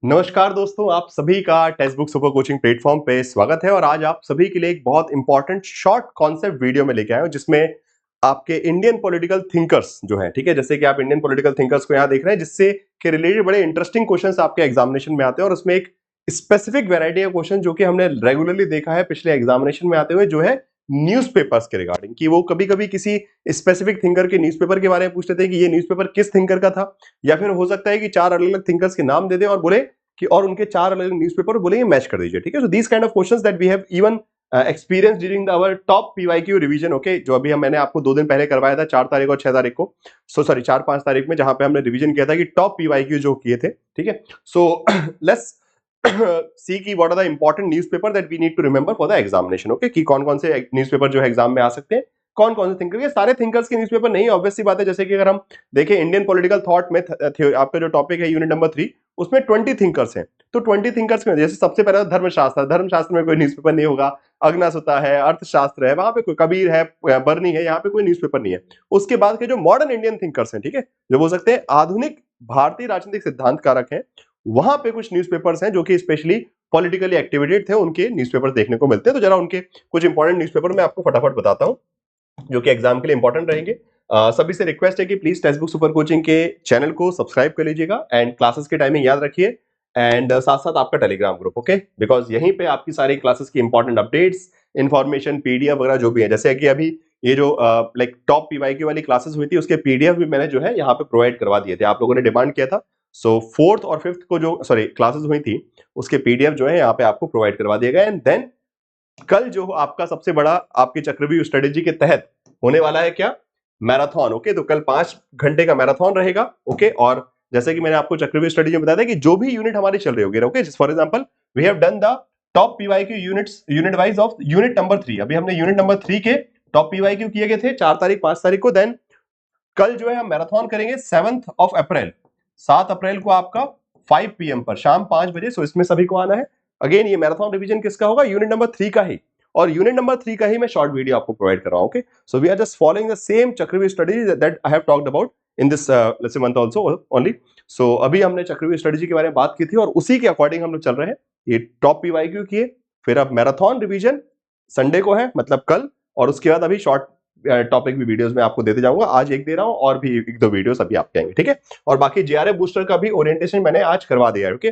नमस्कार दोस्तों, आप सभी का text book super coaching platform पे स्वागत है। और आज आप सभी के लिए एक बहुत इंपॉर्टेंट शॉर्ट कॉन्सेप्ट वीडियो में लेके आए हूं, जिसमें आपके इंडियन पॉलिटिकल थिंकर्स जो हैं, ठीक है, जैसे कि आप इंडियन पॉलिटिकल थिंकर्स को यहां देख रहे हैं, जिससे के रिलेटेड बड़े इंटरेस्टिंग क्वेश्चंस आपके एग्जामिनेशन में आते हैं। और उसमें एक स्पेसिफिक वैरायटी का क्वेश्चन जो कि हमने रेगुलरली देखा है पिछले एग्जामिनेशन में आते हुए, जो है न्यूज़पेपर्स के रिगार्डिंग, कि वो कभी कभी किसी स्पेसिफिक थिंकर के न्यूज़पेपर के बारे में पूछ लेते हैं कि ये न्यूज़पेपर किस थिंकर का था, या फिर हो सकता है कि चार अलग अलग थिंकर्स के नाम दे दें और बोले कि और उनके चार अलग अलग न्यूज़पेपर बोले मैच कर दीजिए। ठीक है, so these kind of questions that we have even experience during our top PYQ revision. Okay, जो अभी मैंने आपको 2 दिन पहले करवाया था, 4 तारीख और 6 तारीख को, सो सॉरी 4-5 तारीख में, जहां पे हमने रिवीजन किया था कि टॉप पीवाईक्यू जो किए थे। ठीक है, सो लेट्स सी की what are the important newspaper that we need to remember for the examination. Okay, कि कौन कौन से न्यूज़पेपर जो है एग्जाम में आ सकते हैं, कौन कौन से थिंकर के, सारे थिंकर्स के न्यूज़पेपर नहीं, ऑब्वियस सी बात है। जैसे कि अगर हम देखें इंडियन पॉलिटिकल थॉट में आपका जो टॉपिक है यूनिट नंबर 3, उसमें 20 थिंकर्स हैं। तो 20 थिंकर्स में जैसे सबसे पहले धर्मशास्त्र, धर्मशास्त्र में कोई न्यूज़पेपर नहीं होगा। अग्नासुता है, अर्थशास्त्र है, वहां पे कोई कबीर है, बर्नी है, यहाँ पे कोई न्यूज़पेपर नहीं है। उसके बाद के जो मॉडर्न इंडियन थिंकर्स हैं, ठीक है, जो बोल सकते हैं आधुनिक भारतीय राजनीतिक सिद्धांत कारक हैं, वहां पे कुछ न्यूज़पेपर्स हैं जो कि स्पेशली पॉलिटिकली एक्टिवेटेड थे, उनके न्यूज़पेपर देखने को मिलते हैं। तो जरा उनके कुछ इंपॉर्टेंट न्यूज़पेपर मैं आपको फटाफट बताता हूं, जो कि एग्जाम के लिए इंपॉर्टेंट रहेंगे। सभी से रिक्वेस्ट है कि please text book super coaching के चैनल को सब्सक्राइब कर लीजिएगा, एंड क्लासेस की टाइमिंग याद रखिए, एंड साथ साथ आपका टेलीग्राम ग्रुप। ओके, बिकॉज यहीं पे आपकी सारी क्लासेस की इंपॉर्टेंट अपडेट्स, इंफॉर्मेशन, पीडीएफ वगैरह जो भी है, जैसे कि अभी ये जो लाइक टॉप पीवाईक्यू वाली क्लासेस हुई थी, उसके पीडीएफ भी मैंने जो है यहाँ पे प्रोवाइड करवा दिए थे, आप लोगों ने डिमांड किया था। सो 4th और 5th को जो सॉरी क्लासेस हुई थी, उसके पीडीएफ जो है यहाँ पे आपको प्रोवाइड करवा दिया गया। एंड देन कल जो आपका सबसे बड़ा आपकी चक्रव्यूह स्ट्रेटेजी के तहत होने वाला है क्या, मैराथन। ओके, तो कल 5 घंटे का मैराथन रहेगा। ओके, और जैसे कि मैंने आपको चक्रव्यूह स्ट्रेटेजी में बताया था कि जो भी यूनिट हमारी चल रही होगी, okay, for example we have done the top PYQ units unit wise of unit number 3। अभी हमने यूनिट नंबर 3 के टॉप पीवाईक्यू किए गए थे 4 तारीख 5 तारीख को। देन कल जो है हम मैराथन करेंगे 7th of April, 7 अप्रैल को आपका 5 PM पर, शाम 5 बजे। सो इसमें सभी को आना है। अगेन ये मैराथन रिवीजन किसका होगा, यूनिट नंबर 3 का ही, और यूनिट नंबर 3 का ही मैं शॉर्ट वीडियो आपको प्रोवाइड कर रहा हूं। Okay, so we are just following the same Chakravyuh strategy that I have talked about in this let's say month also only. So अभी हमने चक्रव्यूह स्ट्रेटजी के बारे में बात की थी, और उसी के अकॉर्डिंग हम लोग चल रहे हैं। ये टॉप पीवाईक्यू किए, फिर अब मैराथन रिवीजन संडे को है, मतलब कल, और उसके बाद अभी शॉर्ट टॉपिक भी वीडियोस में आपको देते जाऊंगा। आज एक दे रहा हूं, और भी 1-2 वीडियोस अभी आपके आएंगे। ठीक है, और बाकी जेआरएफ बूस्टर का भी ओरिएंटेशन मैंने आज करवा दिया है। ओके,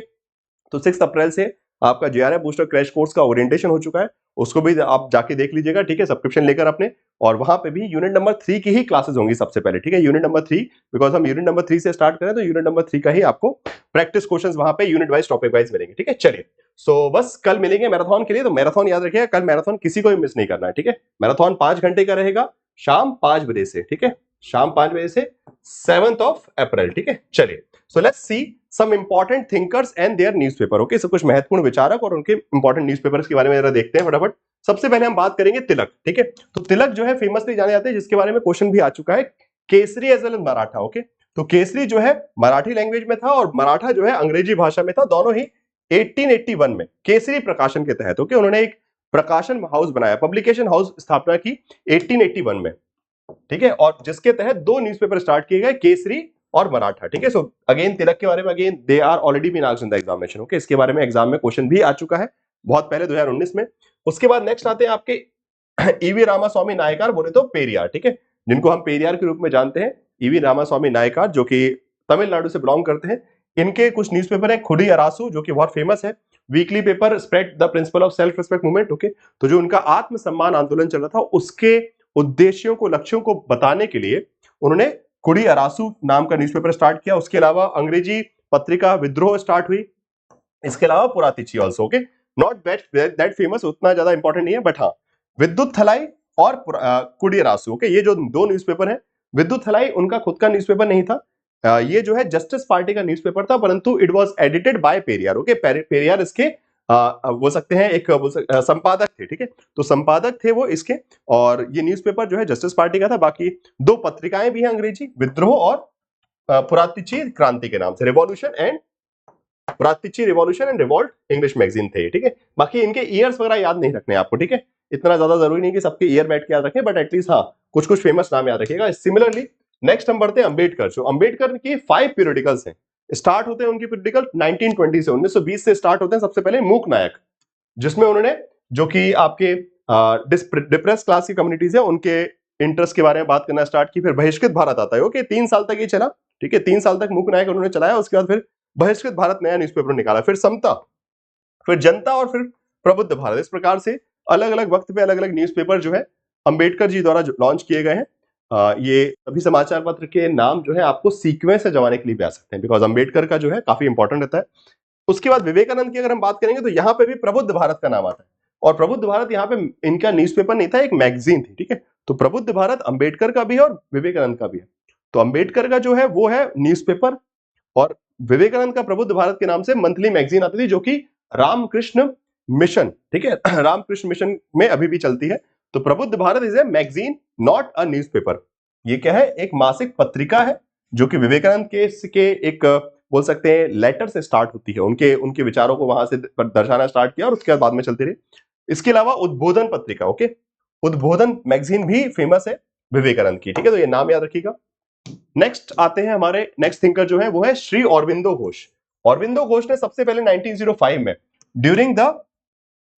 तो 6 अप्रैल से आपका जेआरएफ बूस्टर क्रैश कोर्स का ओरिएंटेशन हो चुका है, उसको भी आप जाके देख लीजिएगा। ठीक है, सब्सक्रिप्शन लेकर अपने, और वहां पे भी यूनिट नंबर 3 की ही क्लासेस होंगी सबसे पहले। ठीक है, यूनिट नंबर 3, बिकॉज हम यूनिट नंबर 3 से स्टार्ट करें, तो यूनिट नंबर 3 का ही आपको प्रैक्टिस क्वेश्चंस वहां पे यूनिट वाइज टॉपिक वाइज मिलेंगे। ठीक है, चलिए, सो बस कल मिलेंगे मैराथन के लिए। तो मैराथन याद रखिएगा, कल मैराथन किसी को भी मिस नहीं करना है। ठीक है, मैराथन 5 घंटे का रहेगा, शाम 5 बजे से। ठीक है, शाम 5 बजे से 7th of April। ठीक है, चलिए, so let's see some important thinkers and their newspaper. Okay, so कुछ महत्वपूर्ण विचारक और उनके इंपॉर्टेंट न्यूज़पेपर्स के बारे में जरा देखते हैं फटाफट। सबसे पहले हम बात करेंगे तिलक। ठीक है, तो तिलक जो है फेमसली जाने जाते हैं, जिसके बारे में क्वेश्चन भी आ चुका है, Kesari as well as Maratha. Okay, तो केसरी जो है मराठी लैंग्वेज में था, और मराठा जो है अंग्रेजी भाषा में था, दोनों ही 1881 में केसरी प्रकाशन के तहत। ओके, उन्होंने एक प्रकाशन हाउस बनाया, पब्लिकेशन हाउस स्थापना की 1881 में। ठीक है, और जिसके तहत 2 न्यूज़पेपर स्टार्ट किए गए, केसरी और मराठा। ठीक है, सो अगेन तिलक के बारे में again they are already been asked in the examination. Okay, इसके बारे में एग्जाम में क्वेश्चन भी आ चुका है बहुत पहले 2019 में। उसके बाद नेक्स्ट आते हैं आपके ईवी रामास्वामी नायकार, बोले तो पेरियार। ठीक है, जिनको हम पेरियार के रूप में जानते हैं, ईवी रामास्वामी नायकार, जो कि तमिलनाडु से बिलोंग करते हैं। इनके कुछ न्यूज़पेपर है, खुडी अरासू, जो कि बहुत फेमस है, weekly paper spread the principle of self respect movement. Okay, तो जो उनका आत्मसम्मान आंदोलन चल रहा था, उसके उद्देश्यों को, लक्ष्यों को बताने के लिए उन्होंने कुड़ी अरासू नाम का न्यूज़पेपर स्टार्ट किया। उसके अलावा अंग्रेजी पत्रिका विद्रोह स्टार्ट हुई। इसके अलावा Puratchi also. Okay, not that famous, उतना ज्यादा इंपॉर्टेंट नहीं है, बट हाँ, विद्युत थलाई और कुड़ी अरासू। ओके, ये जो 2 न्यूज़पेपर हैं, विद्युत थलाई उनका खुद का न्यूज़पेपर नहीं था, ये जो है जस्टिस पार्टी का न्यूज़पेपर था, परंतु it was edited by Periyar. Okay, Periyar इसके बोल सकते हैं एक संपादक थे। ठीक है, तो संपादक थे वो इसके, और ये न्यूज़पेपर जो है जस्टिस पार्टी का था। बाकी 2 पत्रिकाएं भी हैं अंग्रेजी, विद्रोह और पुरातिची क्रांति के नाम से, revolution and Puratchi revolution and revolt English magazine थे। ठीक है, बाकी इनके ईयर्स वगैरह याद नहीं रखने आपको। ठीक है, इतना ज्यादा जरूरी नहीं कि सबके ईयर बैठ के याद रखें, बट एटलीस्ट हाँ, कुछ कुछ फेमस नाम याद रखिएगा। सिमिलरली नेक्स्ट हम बढ़ते हैं अंबेडकर। जो अंबेडकर की 5 पीरियडिकल्स हैं, स्टार्ट होते हैं उनकी पॉलिटिकल 1920 से, 1920 से स्टार्ट होते हैं। सबसे पहले मूक नायक, जिसमें उन्होंने जो कि आपके डिप्रेस क्लास की कम्युनिटीज है उनके इंटरेस्ट के बारे में बात करना स्टार्ट की। फिर बहिष्कृत भारत आता है, ओके, 3 साल तक ये चला, ठीक है, 3 साल तक मूक नायक उन्होंने चलाया। उसके बाद फिर बहिष्कृत भारत नया न्यूज़पेपर निकाला, फिर समता, फिर जनता और फिर प्रबुद्ध भारत। इस प्रकार से अलग अलग वक्त पे अलग अलग न्यूज़पेपर जो है अंबेडकर जी द्वारा लॉन्च किए गए हैं। ये सभी समाचार पत्र के नाम जो है आपको सीक्वेंस से जमाने के लिए भी आ सकते हैं, बिकॉज अंबेडकर का जो है काफी इंपॉर्टेंट रहता है। उसके बाद विवेकानंद की अगर हम बात करेंगे तो यहाँ पे भी प्रबुद्ध भारत का नाम आता है, और प्रबुद्ध भारत यहाँ पे इनका न्यूज़पेपर नहीं था, एक मैगजीन थी, ठीक है। तो प्रबुद्ध भारत अंबेडकर का भी है और विवेकानंद का भी है। तो अंबेडकर का जो है वो है न्यूज़पेपर, और विवेकानंद का प्रबुद्ध भारत के नाम से मंथली मैगजीन आती थी, जो कि रामकृष्ण मिशन, ठीक है, रामकृष्ण मिशन में अभी भी चलती है। तो प्रबुद्ध Bharat is a magazine, not a newspaper. ये क्या है, एक मासिक पत्रिका है, जो कि विवेकानंद के एक बोल सकते हैं लेटर से स्टार्ट होती है, उनके उनके विचारों को वहां से दर्शाना स्टार्ट किया और उसके बाद में चलती रही। इसके अलावा उद्बोधन पत्रिका, ओके, उद्बोधन मैगजीन भी फेमस है विवेकानंद की, ठीक है, तो ये नाम याद रखिएगा। नेक्स्ट आते हैं हमारे नेक्स्ट थिंकर जो है वो है श्री अरबिंदो घोष। अरबिंदो घोष ने सबसे पहले 1905 में during the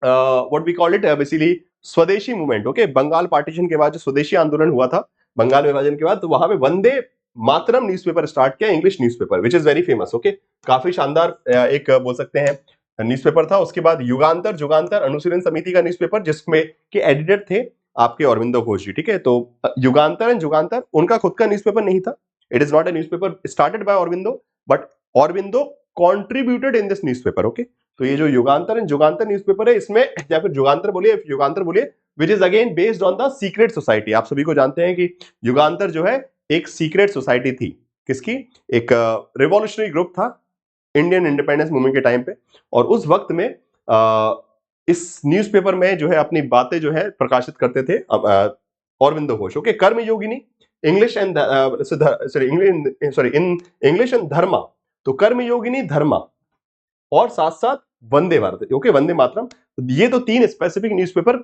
what we call it basically Swadeshi movement, okay, Bengal partition के बाद जो स्वदेशी आंदोलन हुआ था बंगाल विभाजन के बाद, तो वहां पे वंदे मातरम न्यूज़पेपर स्टार्ट किया, English newspaper, which is very famous, okay, काफी शानदार एक बोल सकते हैं न्यूज़पेपर था। उसके बाद युगांतर, जुगांतर अनुशीलन समिति का न्यूज़पेपर, जिसमें के एडिटर थे आपके अरविंदो घोष जी, ठीक है। तो युगांतर एंड जुगांतर उनका खुद का न्यूज़पेपर नहीं था, it is not a newspaper started by Aurobindo, but Aurobindo contributed in this newspaper, okay. तो ये जो युगांतर एंड जुगांतर न्यूज़पेपर है, इसमें या फिर जुगांतर बोलिए, which is again based on the secret society. आप सभी को जानते हैं कि युगांतर जो है एक सीक्रेट सोसाइटी थी, किसकी, एक रिवॉल्यूशनरी ग्रुप था इंडियन इंडिपेंडेंस मूवमेंट के टाइम पे, और उस वक्त में इस न्यूज़पेपर में जो है अपनी बातें जो है प्रकाशित करते थे Aurobindo Ghosh, okay. Karmayogini English and sorry in English and Dharma, तो कर्मयोगिनी धर्मा, और साथ साथ वंदे भारत, ओके, वंदे मातरम। ये तो 3 स्पेसिफिक न्यूज़पेपर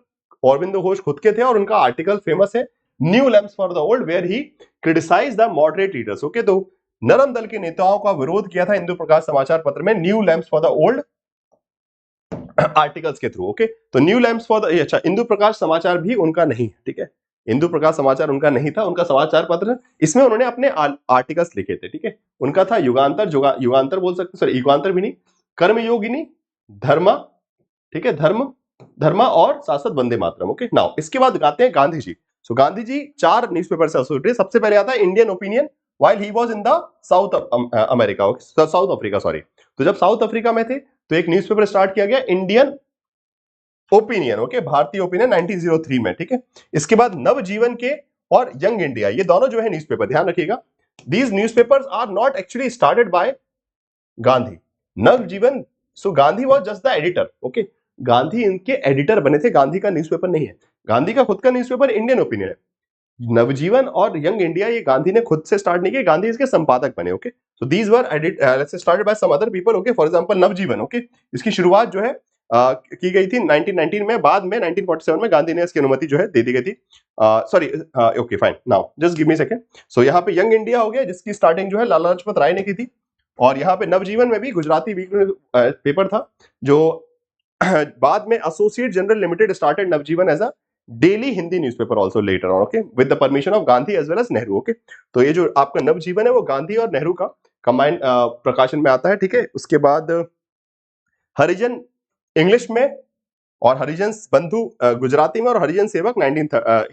अरविंदो घोष खुद के थे, और उनका आर्टिकल फेमस है new lamps for the old, where he criticize the moderate leaders, okay. तो नरम दल के नेताओं का विरोध किया था इंदु प्रकाश समाचार पत्र में new lamps for the old articles के थ्रू, ओके। तो न्यू लैम्प्स फॉर द, अच्छा, इंदु प्रकाश समाचार भी उनका नहीं, ठीक है, इंदु प्रकाश समाचार उनका नहीं था, उनका समाचार पत्र, इसमें उन्होंने अपने आर्टिकल्स लिखे थे, ठीक है। उनका था युगांतर, युगांतर बोल सकते, सॉरी युगांतर भी नहीं, कर्मयोगिनी, धर्मा, ठीक है, धर्मा और साथ साथ वंदे मातरम, ओके। नाउ इसके बाद गाते हैं गांधी जी। सो गांधी जी 4 न्यूज़पेपर से एसोसिएटेड। सबसे पहले आता है Indian opinion while he was in the south America, okay, south Africa, sorry. तो जब साउथ अफ्रीका में थे तो एक न्यूज़पेपर स्टार्ट किया गया इंडियन ओपिनियन, ओके, भारतीय ओपिनियन 1903 में, ठीक है। इसके बाद नवजीवन के और यंग इंडिया, ये दोनों जो है न्यूज़पेपर, ध्यान रखिएगा, these newspapers are not actually started by Gandhi. Navjivan, so Gandhi was just the editor, okay, Gandhi इनके एडिटर बने थे, गांधी का न्यूज़पेपर नहीं है। गांधी का खुद का न्यूज़पेपर इंडियन ओपिनियन है। नवजीवन और यंग इंडिया ये गांधी ने खुद से स्टार्ट नहीं किया, गांधी इसके संपादक बने, okay. So these were started by some other people, okay. For example Navjivan, okay, इसकी शुरुआत जो है की गई थी 1919 में, बाद में 1947 में गांधी ने इसकी अनुमति जो है दे दी गई थी। Sorry, okay fine, now just give me second. So यहाँ पे यंग इंडिया हो गया, जिसकी स्टार्टिंग जो है लाला लाजपत राय ने की थी, और यहाँ पे नवजीवन में भी गुजराती वीकली पेपर था, जो बाद में associate general limited started Navjivan as a daily Hindi newspaper also later on, okay, with the permission of Gandhi as well as Nehru, okay. तो ये जो आपका नवजीवन है वो गांधी और नेहरू का कंबाइंड प्रकाशन में आता है, ठीक है। उसके बाद हरिजन इंग्लिश में और हरिजन बंधु गुजराती में, और हरिजन सेवक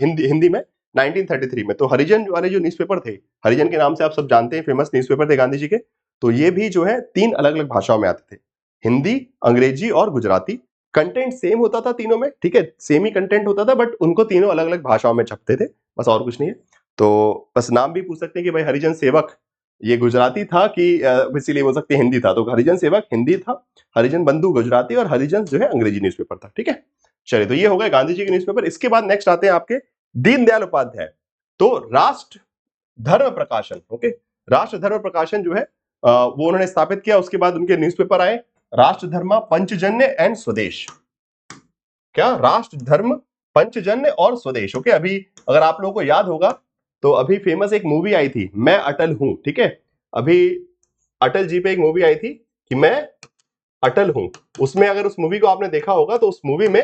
हिंदी में 1933 में। तो हरिजन वाले जो न्यूज़पेपर थे, हरिजन के नाम से आप सब जानते हैं, फेमस न्यूज़पेपर थे गांधी जी के। तो ये भी जो है 3 अलग अलग भाषाओं में आते थे, हिंदी, अंग्रेजी और गुजराती। कंटेंट सेम होता था तीनों में, ठीक है, सेम ही कंटेंट होता था, बट उनको तीनों अलग अलग भाषाओं में छपते थे, बस और कुछ नहीं है। तो बस नाम भी पूछ सकते हैं कि भाई हरिजन सेवक ये गुजराती था कि इसीलिए बोल सकते हैं हिंदी था, तो हरिजन सेवक हिंदी था, हरिजन बंधु गुजराती, और हरिजन जो है अंग्रेजी न्यूज़पेपर था, ठीक है। चलिए, तो ये हो गए गांधी जी के न्यूज़पेपर। इसके बाद नेक्स्ट आते हैं आपके दीनदयाल उपाध्याय। तो राष्ट्र धर्म प्रकाशन, ओके, राष्ट्र धर्म प्रकाशन जो है वो उन्होंने स्थापित किया। उसके बाद उनके न्यूज़पेपर आए राष्ट्र धर्म, पंचजन्य एंड स्वदेश। क्या, राष्ट्र धर्म, पंचजन्य और स्वदेश, ओके। अभी अगर आप लोगों को याद होगा तो अभी फेमस एक मूवी आई थी मैं अटल हूं, ठीक है। अभी अटल जी पे एक मूवी आई थी कि मैं अटल हूं, उसमें अगर उस मूवी को आपने देखा होगा तो उस मूवी में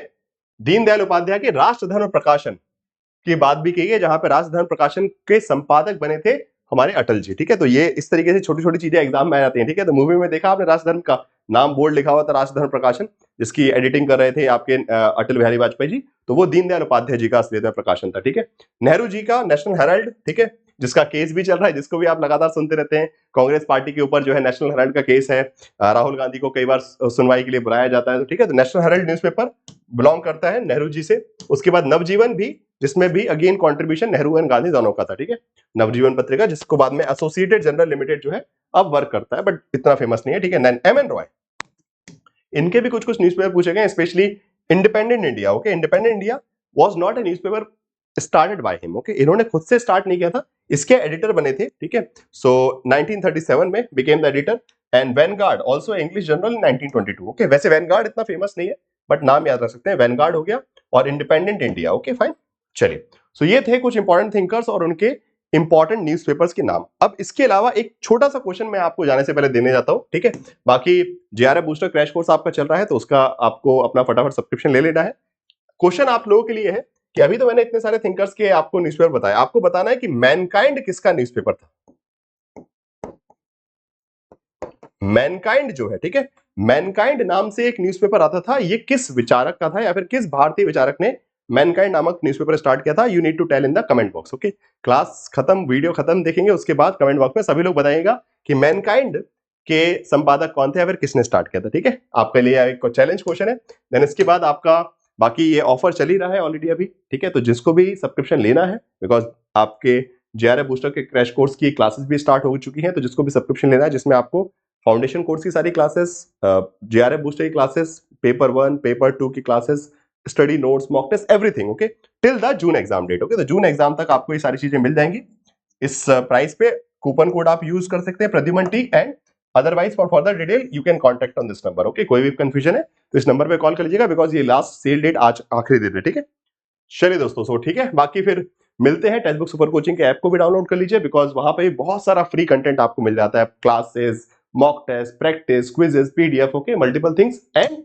दीनदयाल उपाध्याय के राष्ट्रधर्म प्रकाशन की बात भी की है, जहां पे राष्ट्रधर्म प्रकाशन के संपादक बने थे हमारे अटल जी। ठीक है, तो ये इस तरीके से छोटी छोटी चीजें एग्जाम में आ जाती हैं। ठीक है, तो मूवी में देखा आपने राष्ट्रधर्म का नाम बोर्ड लिखा हुआ था, राष्ट्रधर्म प्रकाशन, जिसकी एडिटिंग कर रहे थे आपके अटल बिहारी वाजपेयी जी, तो वो दीनदयाल उपाध्याय जी का असलियत प्रकाशन था। ठीक है, नेहरू जी का नेशनल हेराल्ड, ठीक है, जिसका केस भी चल रहा है, जिसको भी आप लगातार सुनते रहते हैं, कांग्रेस पार्टी के ऊपर जो है नेशनल हेराल्ड का केस है, राहुल गांधी को कई बार सुनवाई के लिए बुलाया जाता है। तो ठीक है, तो नेशनल हेराल्ड न्यूज़पेपर बिलोंग करता है नेहरू जी से। उसके बाद नवजीवन भी, जिसमें भी again contribution Nehru and Gandhi दोनों का था। ठीक है, नवजीवन पत्रिका, जिसको बाद में एसोसिएटेड जनरल लिमिटेड जो है अब वर्क करता है, बट इतना फेमस नहीं है। ठीक है, एम एन रॉय, इनके भी कुछ कुछ न्यूज़पेपर पूछे गए, specially independent India. Okay, independent India was not a newspaper started by him. Okay, इन्होंने खुद से स्टार्ट नहीं किया था, इसके एडिटर बने थे। ठीक है, सो 1937 में became the editor, and Vanguard also English journal in 1922। Okay, वैसे वैनगार्ड इतना फेमस नहीं है, बट नाम याद रख सकते हैं, वैनगार्ड हो गया और इंडिपेंडेंट इंडिया। ओके फाइन, चलिए, सो ये थे कुछ इंपॉर्टेंट थिंकर्स और उनके इंपॉर्टेंट न्यूज़पेपर्स के नाम। अब इसके अलावा एक छोटा सा क्वेश्चन मैं आपको जाने से पहले देने जाता हूं। ठीक है, बाकी जेआरएफ बूस्टर क्रैश कोर्स आपका चल रहा है, तो उसका आपको अपना फटाफट सब्सक्रिप्शन ले लेना है। क्वेश्चन आप लोगों के लिए है कि अभी तो मैंने इतने सारे थिंकर्स के आपको न्यूज़पेपर बताया, आपको बताना है कि मैनकाइंड किसका न्यूज़पेपर था। मैनकाइंड जो है, ठीक है, मैनकाइंड नाम से एक न्यूज़पेपर आता था, ये किस विचारक का था या फिर किस भारतीय विचारक ने मैनकाइंड नामक न्यूज़पेपर स्टार्ट किया था? You need to tell in the comment box. Okay, class खत्म, वीडियो खत्म देखेंगे, उसके बाद कमेंट बॉक्स में सभी लोग बताइएगा कि मैनकाइंड के संपादक कौन थे या फिर किसने स्टार्ट किया था। ठीक है, आपके लिए एक चैलेंज क्वेश्चन है। देन इसके बाद आपका बाकी ये ऑफर चल ही रहा है ऑलरेडी अभी। ठीक है, तो जिसको भी सब्सक्रिप्शन लेना है, बिकॉज आपके जेआरएफ बूस्टर के क्रैश कोर्स की क्लासेस भी स्टार्ट हो चुकी हैं, तो जिसको भी सब्सक्रिप्शन लेना है, जिसमें आपको फाउंडेशन कोर्स की सारी क्लासेस, जेआरएफ बूस्टर की क्लासेस, पेपर 1 पेपर 2 की classes, study notes, mock test, everything, okay, till the June exam date. Okay, तो जून एग्जाम तक आपको ये सारी चीजें मिल जाएंगी। इस प्राइस पे कूपन कोड आप यूज कर सकते हैं, Pradyuman T, and otherwise for further detail you can contact on this number. Okay, कोई भी कंफ्यूजन है तो इस नंबर पे कॉल कर लीजिएगा, बिकॉज ये लास्ट सेल डेट आज आखिरी दिन है। ठीक है, चलिए दोस्तों, सो ठीक है, बाकी फिर मिलते हैं। टेक्स्ट बुक सुपर कोचिंग के ऐप को भी डाउनलोड कर लीजिए, बिकॉज वहां पे बहुत सारा फ्री कंटेंट आपको मिल जाता है, classes, mock test, practice, quizzes, PDF, okay, multiple things. And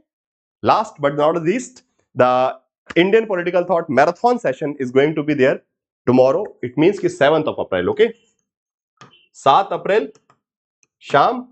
last but not least, the Indian political thought marathon session is going to be there tomorrow. It means कि 7 अप्रैल। Okay, 7 अप्रैल शाम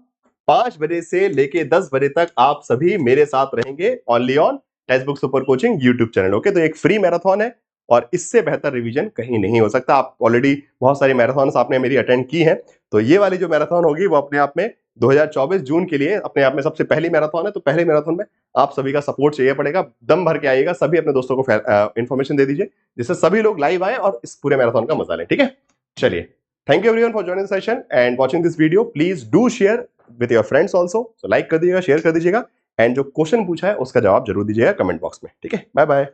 5 बजे से लेके 10 बजे तक आप सभी मेरे साथ रहेंगे, only on text book super coaching YouTube channel. Okay, तो एक फ्री मैराथन है और इससे बेहतर रिवीजन कहीं नहीं हो सकता। आप ऑलरेडी बहुत सारी मैराथन्स आपने मेरी अटेंड की हैं, तो ये वाली जो मैराथन होगी वो अपने आप में 2024 जून के लिए अपने आप में सबसे पहली मैराथन है। तो पहले मैराथन में आप सभी का सपोर्ट चाहिए पड़ेगा, दम भर के आइएगा, सभी अपने दोस्तों को इन्फॉर्मेशन दे दीजिए, जिससे सभी लोग लाइव आए और इस पूरे मैराथन का मजा लें। ठीक है, चलिए, thank you everyone for joining the session and watching this video. Please do share with your friends also, so like कर दीजिएगा, शेयर कर दीजिएगा, एंड जो क्वेश्चन पूछा है उसका जवाब जरूर दीजिएगा कमेंट बॉक्स में। ठीक है, बाय बाय।